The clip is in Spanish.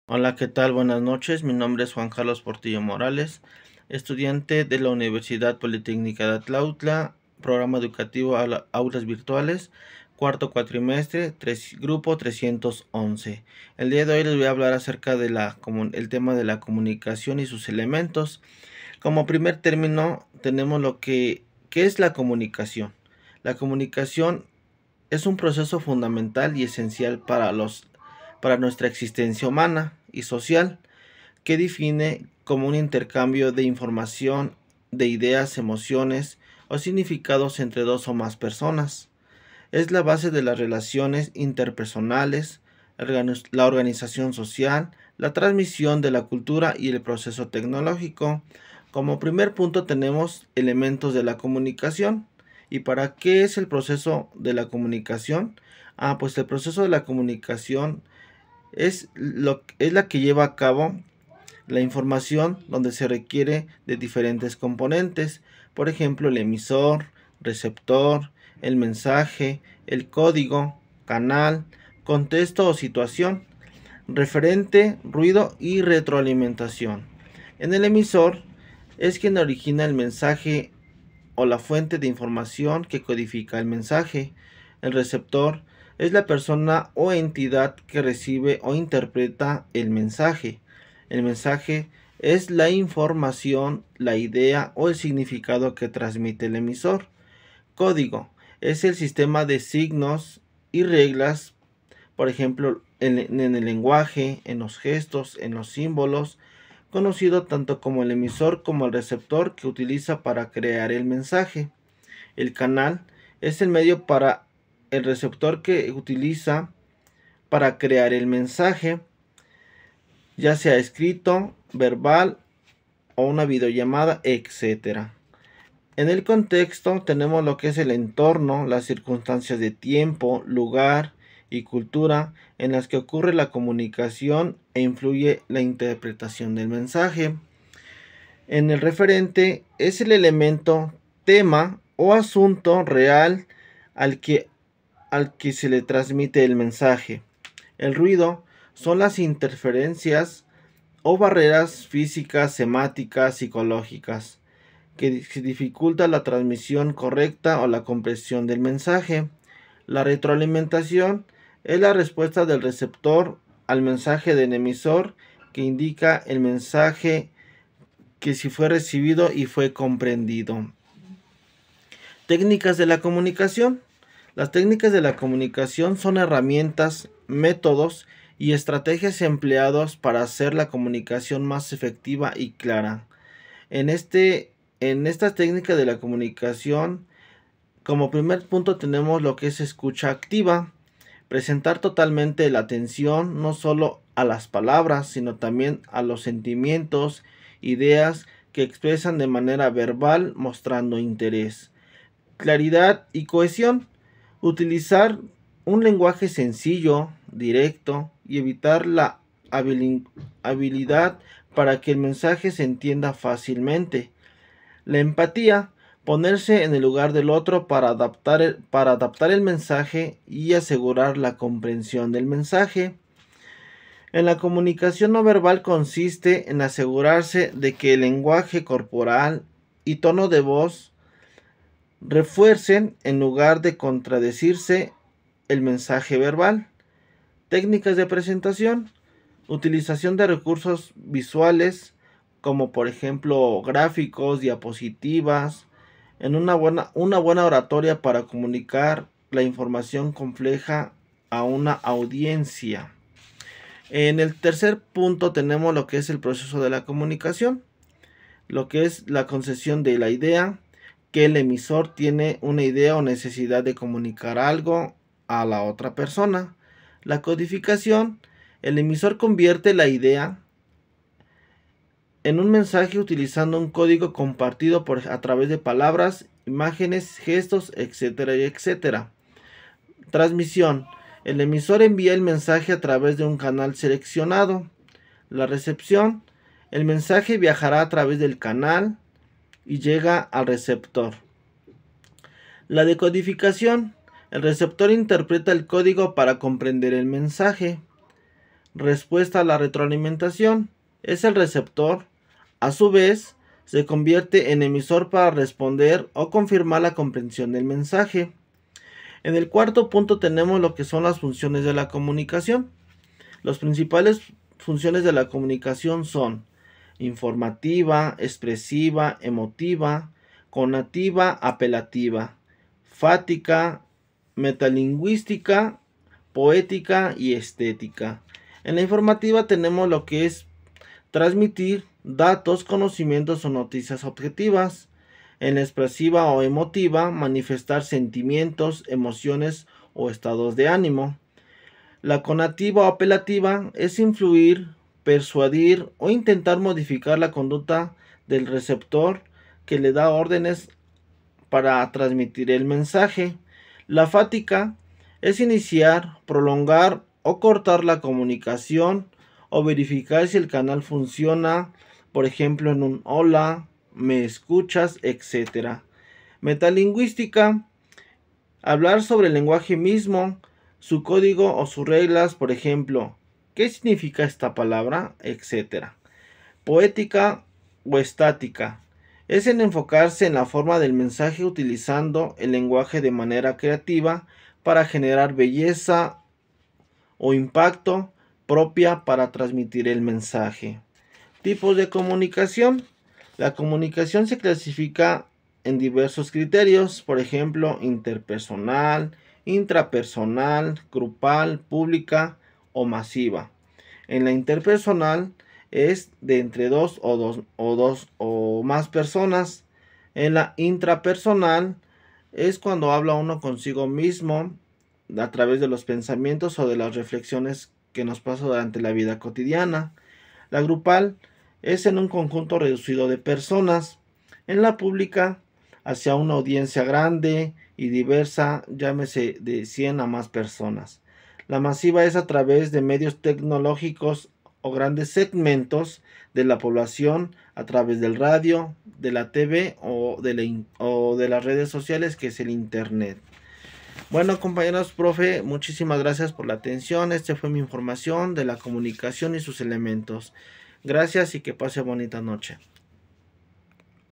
Hola, ¿qué tal? Buenas noches. Mi nombre es Juan Carlos Portillo Morales, estudiante de la Universidad Politécnica de Atlautla, programa educativo Aulas Virtuales, cuarto cuatrimestre, grupo 311. El día de hoy les voy a hablar acerca de el tema de la comunicación y sus elementos. Como primer término tenemos ¿qué es la comunicación? La comunicación es un proceso fundamental y esencial para nuestra existencia humana y social, que define como un intercambio de información, de ideas, emociones o significados entre dos o más personas. Es la base de las relaciones interpersonales, la organización social, la transmisión de la cultura y el proceso tecnológico. Como primer punto tenemos elementos de la comunicación. ¿Y para qué es el proceso de la comunicación? Pues el proceso de la comunicación es la que lleva a cabo la información donde se requiere de diferentes componentes, por ejemplo el emisor, receptor, el mensaje, el código, canal, contexto o situación, referente, ruido y retroalimentación. En el emisor es quien origina el mensaje o la fuente de información que codifica el mensaje. El receptor es la persona o entidad que recibe o interpreta el mensaje. El mensaje es la información, la idea o el significado que transmite el emisor. Código es el sistema de signos y reglas, por ejemplo, en el lenguaje, en los gestos, en los símbolos, conocido tanto como el emisor como el receptor que utiliza para crear el mensaje. El canal es el medio para el receptor que utiliza para crear el mensaje, ya sea escrito, verbal o una videollamada, etcétera. En el contexto tenemos lo que es el entorno, las circunstancias de tiempo, lugar y cultura en las que ocurre la comunicación e influye la interpretación del mensaje. En el referente es el elemento, tema o asunto real al que, al que se le transmite el mensaje. El ruido son las interferencias o barreras físicas, semáticas, psicológicas que dificulta la transmisión correcta o la comprensión del mensaje. La retroalimentación es la respuesta del receptor al mensaje del emisor que indica el mensaje que si fue recibido y fue comprendido. Técnicas de la comunicación. Las técnicas de la comunicación son herramientas, métodos y estrategias empleados para hacer la comunicación más efectiva y clara. En esta técnica de la comunicación, como primer punto tenemos lo que es escucha activa, presentar totalmente la atención no solo a las palabras, sino también a los sentimientos, ideas que expresan de manera verbal mostrando interés. Claridad y cohesión, utilizar un lenguaje sencillo, directo y evitar la habilidad para que el mensaje se entienda fácilmente. La empatía, ponerse en el lugar del otro para adaptar el mensaje y asegurar la comprensión del mensaje. En la comunicación no verbal consiste en asegurarse de que el lenguaje corporal y tono de voz refuercen en lugar de contradecirse el mensaje verbal. Técnicas de presentación, utilización de recursos visuales como por ejemplo gráficos, diapositivas, en una buena oratoria para comunicar la información compleja a una audiencia. En el tercer punto tenemos lo que es el proceso de la comunicación, lo que es la concesión de la idea, que el emisor tiene una idea o necesidad de comunicar algo a la otra persona. La codificación, el emisor convierte la idea en un mensaje utilizando un código compartido a través de palabras, imágenes, gestos, etcétera, etcétera. Transmisión, el emisor envía el mensaje a través de un canal seleccionado. La recepción, el mensaje viajará a través del canal y llega al receptor. La decodificación, el receptor interpreta el código para comprender el mensaje. Respuesta a la retroalimentación. Es el receptor. A su vez, se convierte en emisor para responder o confirmar la comprensión del mensaje. En el cuarto punto tenemos lo que son las funciones de la comunicación. Las principales funciones de la comunicación son informativa, expresiva, emotiva, conativa, apelativa, fática, metalingüística, poética y estética. En la informativa tenemos lo que es transmitir datos, conocimientos o noticias objetivas. En la expresiva o emotiva, manifestar sentimientos, emociones o estados de ánimo. La conativa o apelativa es influir, persuadir o intentar modificar la conducta del receptor que le da órdenes para transmitir el mensaje. La fática es iniciar, prolongar o cortar la comunicación o verificar si el canal funciona, por ejemplo en un hola, me escuchas, etc. Metalingüística, hablar sobre el lenguaje mismo, su código o sus reglas, por ejemplo, ¿qué significa esta palabra?, etc. Poética o estática, es en enfocarse en la forma del mensaje utilizando el lenguaje de manera creativa para generar belleza o impacto propia para transmitir el mensaje. Tipos de comunicación. La comunicación se clasifica en diversos criterios, por ejemplo, interpersonal, intrapersonal, grupal, pública o masiva. En la interpersonal es de entre dos o más personas. En la intrapersonal es cuando habla uno consigo mismo a través de los pensamientos o de las reflexiones que nos pasan durante la vida cotidiana. La grupal es en un conjunto reducido de personas. En la pública, hacia una audiencia grande y diversa, llámese de 100 a más personas. La masiva es a través de medios tecnológicos o grandes segmentos de la población a través del radio, de la TV o de las redes sociales, que es el internet. Bueno, compañeros, profe, muchísimas gracias por la atención. Esta fue mi información de la comunicación y sus elementos. Gracias y que pase bonita noche.